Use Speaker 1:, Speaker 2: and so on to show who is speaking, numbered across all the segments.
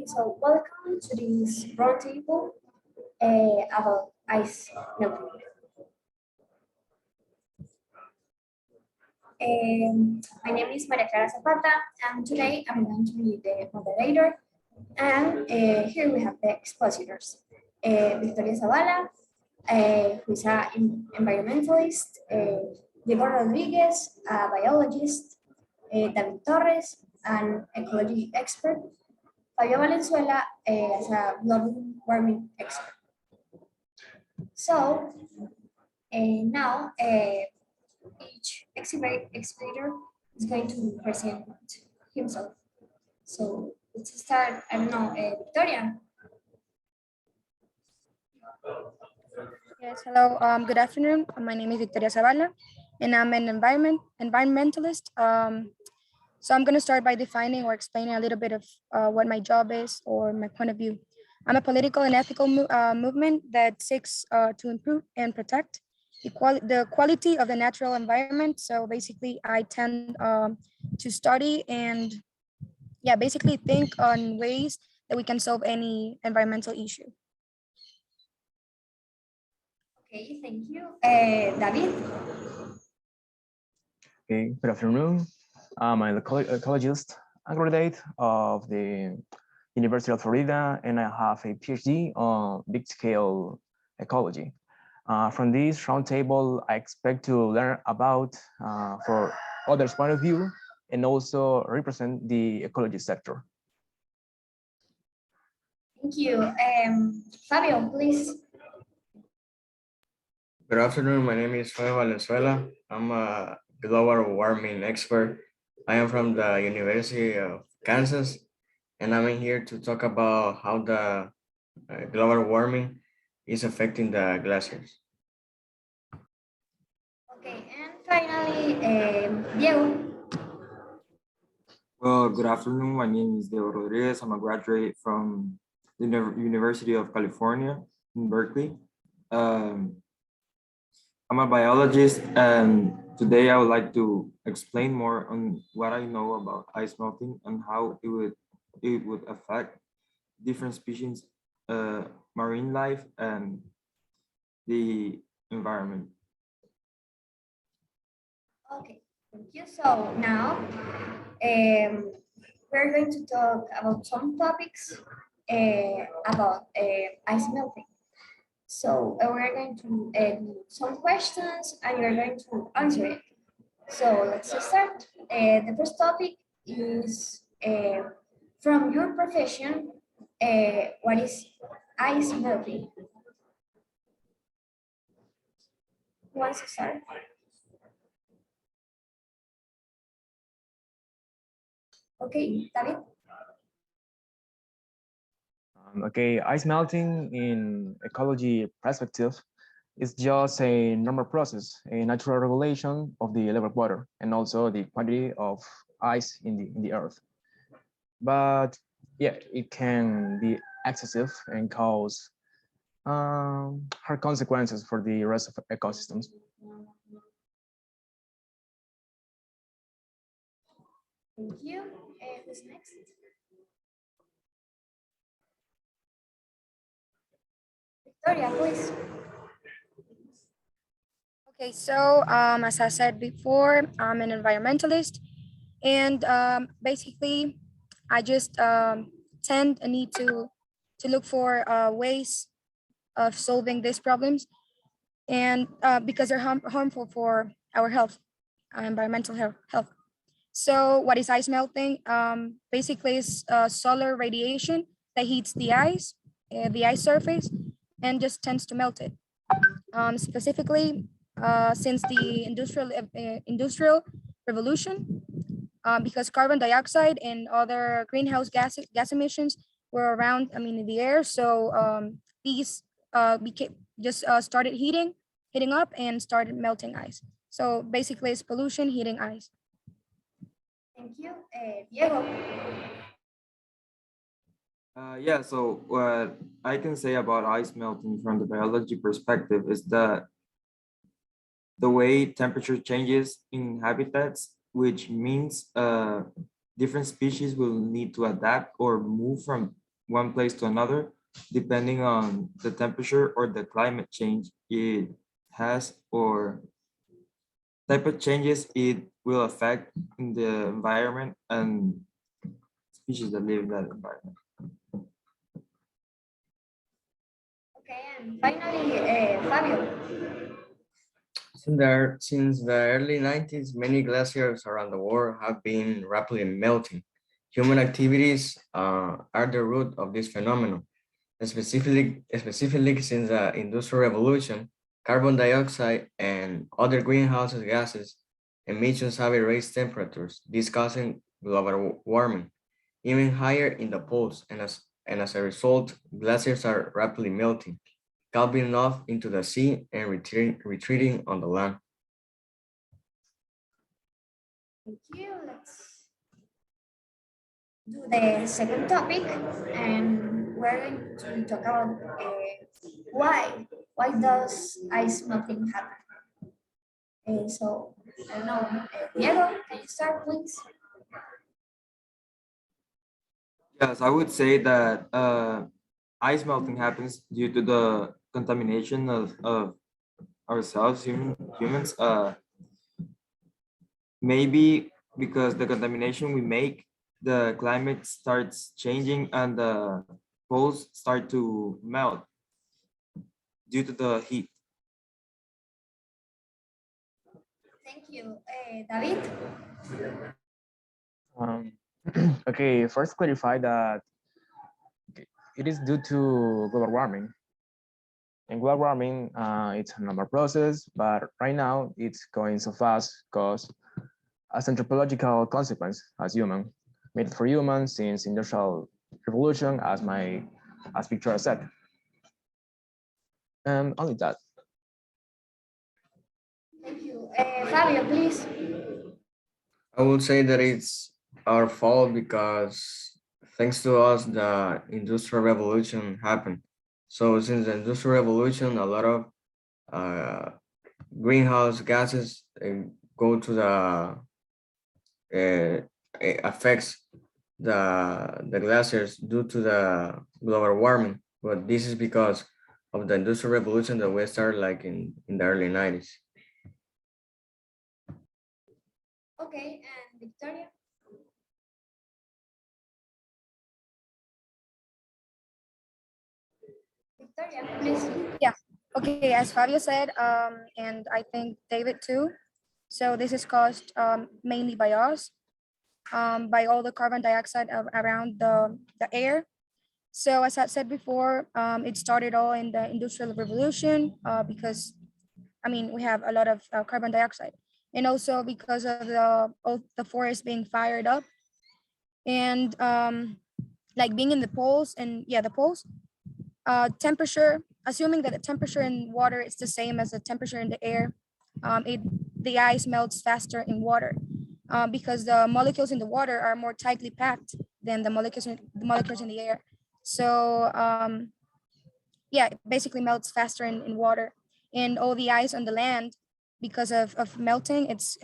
Speaker 1: So welcome to this roundtable about ice melting. My name is Maria Clara Zapata, and today I'm going to be the moderator. And here we have the expositors. Victoria Zavala, who is an environmentalist, Diego Rodriguez, a biologist, David Torres, an ecology expert, Fabio Valenzuela as a global warming expert. So now each exhibitor is going to present himself. So let's start, I don't know, Victoria.
Speaker 2: Yes, hello. Good afternoon. My name is Victoria Zavala, and I'm an environmentalist. So I'm going to start by defining or explaining a little bit of what my job is or my point of view. I'm a political and ethical movement that seeks to improve and protect the quality of the natural environment. So basically, I tend to study and basically think on ways that we can solve any environmental issue.
Speaker 1: Okay, thank you. David?
Speaker 3: Okay, good afternoon. I'm an ecologist, a graduate of the University of Florida, and I have a PhD on big scale ecology. From this roundtable, I expect to learn about for others' point of view and also represent the ecology sector.
Speaker 1: Thank you. Fabio, please.
Speaker 4: Good afternoon. My name is Fabio Valenzuela. I'm a global warming expert. I am from the University of Kansas, and I'm in here to talk about how the global warming is affecting the glaciers.
Speaker 1: Okay, and finally, Diego.
Speaker 5: Well, good afternoon. My name is Diego Rodriguez. I'm a graduate from the University of California in Berkeley. I'm a biologist, and today I would like to explain more on what I know about ice melting and how it would affect different species, marine life, and the environment.
Speaker 1: Okay, thank you. So now we're going to talk about some topics about ice melting. So we're going to do some questions and you're going to answer it. So let's start. The first topic is from your profession, what is ice melting? Who wants to start? Okay, David.
Speaker 3: Okay, ice melting in ecology perspective is just a normal process, a natural regulation of the level of water and also the quantity of ice in the earth. But yeah, it can be excessive and cause hard consequences for the rest of ecosystems.
Speaker 1: Thank you. Who's next? Victoria, please.
Speaker 2: Okay, so as I said before, I'm an environmentalist, and basically, I just tend a need to look for ways of solving these problems, and because they're harmful for our health, environmental health. So, what is ice melting? Basically, it's solar radiation that heats the ice surface, and just tends to melt it. Specifically, since the industrial revolution, because carbon dioxide and other greenhouse gas emissions were around, in the air. So these became just started heating up and started melting ice. So basically, it's pollution heating ice.
Speaker 1: Thank you. Diego.
Speaker 5: Yeah, so what I can say about ice melting from the biology perspective is that the way temperature changes in habitats, which means different species will need to adapt or move from one place to another, depending on the temperature or the climate change it has, or type of changes it will affect in the environment and species that live in that environment.
Speaker 1: Okay, and finally, Fabio.
Speaker 4: Since the early 90s, many glaciers around the world have been rapidly melting. Human activities are the root of this phenomenon. Specifically since the Industrial Revolution, carbon dioxide and other greenhouse gases emissions have raised temperatures, this causing global warming, even higher in the poles, and as a result, glaciers are rapidly melting, calving off into the sea and retreating on the land.
Speaker 1: Thank you. Let's do the second topic, and we're going to talk about why. Why does ice melting happen? So, I don't know, Diego, can you start, please?
Speaker 5: Yes, I would say that ice melting happens due to the contamination of ourselves, humans. Maybe because the contamination we make, the climate starts changing and the poles start to melt due to the heat.
Speaker 1: Thank you. David?
Speaker 3: Um, okay, first clarify that it is due to global warming. And global warming, it's a normal process, but right now it's going so fast because as anthropological consequence as human, made for humans since industrial revolution, as Victoria said. And only that.
Speaker 1: Thank you. Fabio, please.
Speaker 4: I would say that it's our fault because thanks to us, the Industrial Revolution happened. So since the Industrial Revolution, a lot of uh, greenhouse gases go to the affects the glaciers due to the global warming. But this is because of the Industrial Revolution that we started like in the early 90s.
Speaker 1: Okay, and Victoria? Victoria, please.
Speaker 2: Okay, as Fabio said, and I think David too. So this is caused mainly by us, by all the carbon dioxide around the air. So as I said before, it started all in the Industrial Revolution because, I mean, we have a lot of carbon dioxide, and also because of all the forest being fired up, and like being in the poles, and yeah, the poles, temperature, assuming that the temperature in water is the same as the temperature in the air, the ice melts faster in water because the molecules in the water are more tightly packed than the molecules in the air. So yeah, it basically melts faster in water, and all the ice on the land, because of melting, it's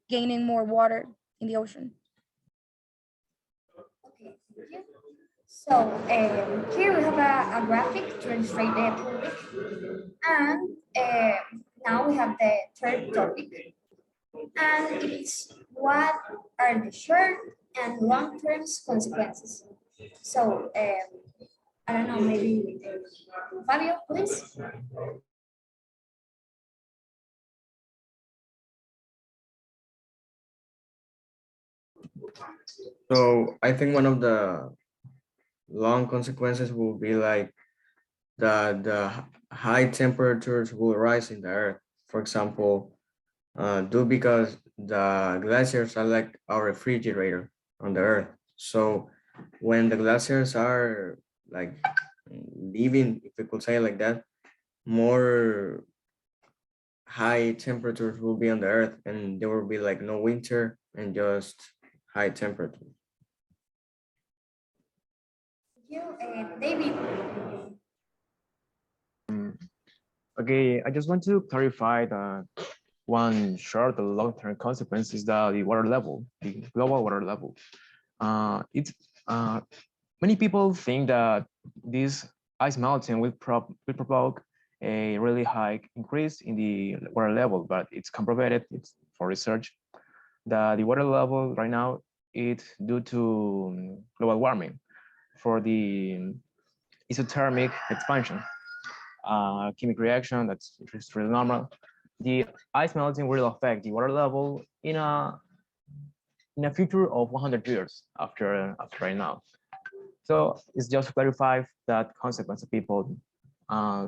Speaker 2: gaining more water in the ocean.
Speaker 1: Okay, thank you. So here we have a graphic to illustrate the public. And now we have the third topic. And it is what are the short and long-term consequences. So I don't know, maybe Fabio, please.
Speaker 4: So I think one of the long consequences will be like the high temperatures will rise in the earth. For example, due because the glaciers are like our refrigerator on the earth. So when the glaciers are like leaving, if we could say like that, more high temperatures will be on the earth and there will be like no winter and just high temperature.
Speaker 1: Thank you, David.
Speaker 3: Okay, I just want to clarify that one short and long-term consequence is that the water level, the global water level. It's Many people think that this ice melting will provoke a really high increase in the water level, but it's comprobated, it's for research, that the water level right now is due to global warming for the isothermic expansion, chemical reaction that's really normal. The ice melting will affect the water level in a future of 100 years after right now. So it's just to clarify that consequence of people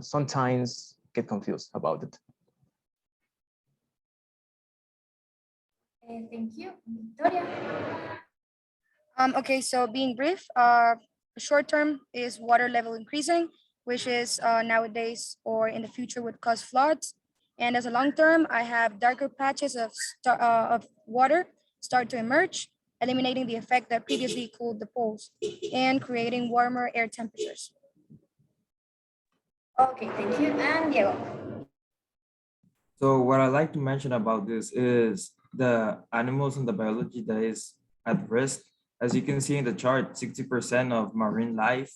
Speaker 3: sometimes get confused about it.
Speaker 1: Thank you, Victoria.
Speaker 2: Okay, so being brief, short term is water level increasing, which is nowadays or in the future would cause floods. And as a long term, I have darker patches of water start to emerge, eliminating the effect that previously cooled the poles and creating warmer air temperatures.
Speaker 1: Okay, thank you. And Diego.
Speaker 5: So what I like to mention about this is the animals and the biology that is at risk. As you can see in the chart, 60% of marine life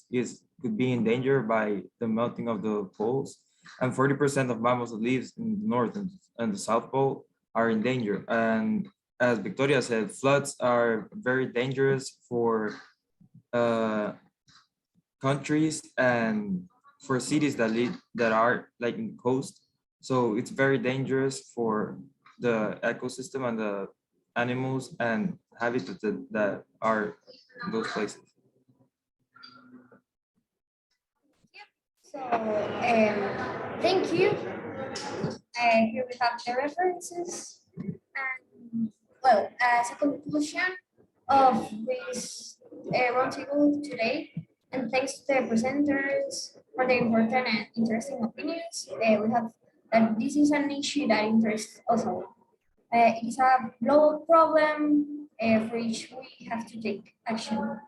Speaker 5: could be in danger by the melting of the poles, and 40% of mammals that live in the north and the south pole are in danger. And as Victoria said, floods are very dangerous for countries and for cities that are like in the coast. So it's very dangerous for the ecosystem and the animals and habitats that are in those places.
Speaker 1: So, thank you. Here we have the references. And, well, as a conclusion of this roundtable today, and thanks to the presenters for the important and interesting opinions, we have that this is an issue that interests us all. It is a global problem for which we have to take action.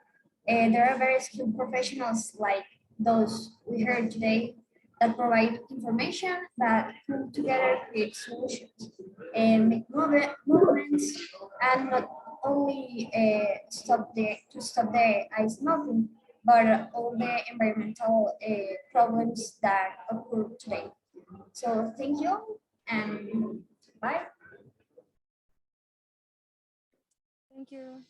Speaker 1: There are very skilled professionals like those we heard today that provide information that put together create solutions and make movements and not only stop the ice melting, but all the environmental problems that occur today. So thank you and bye.
Speaker 2: Thank you.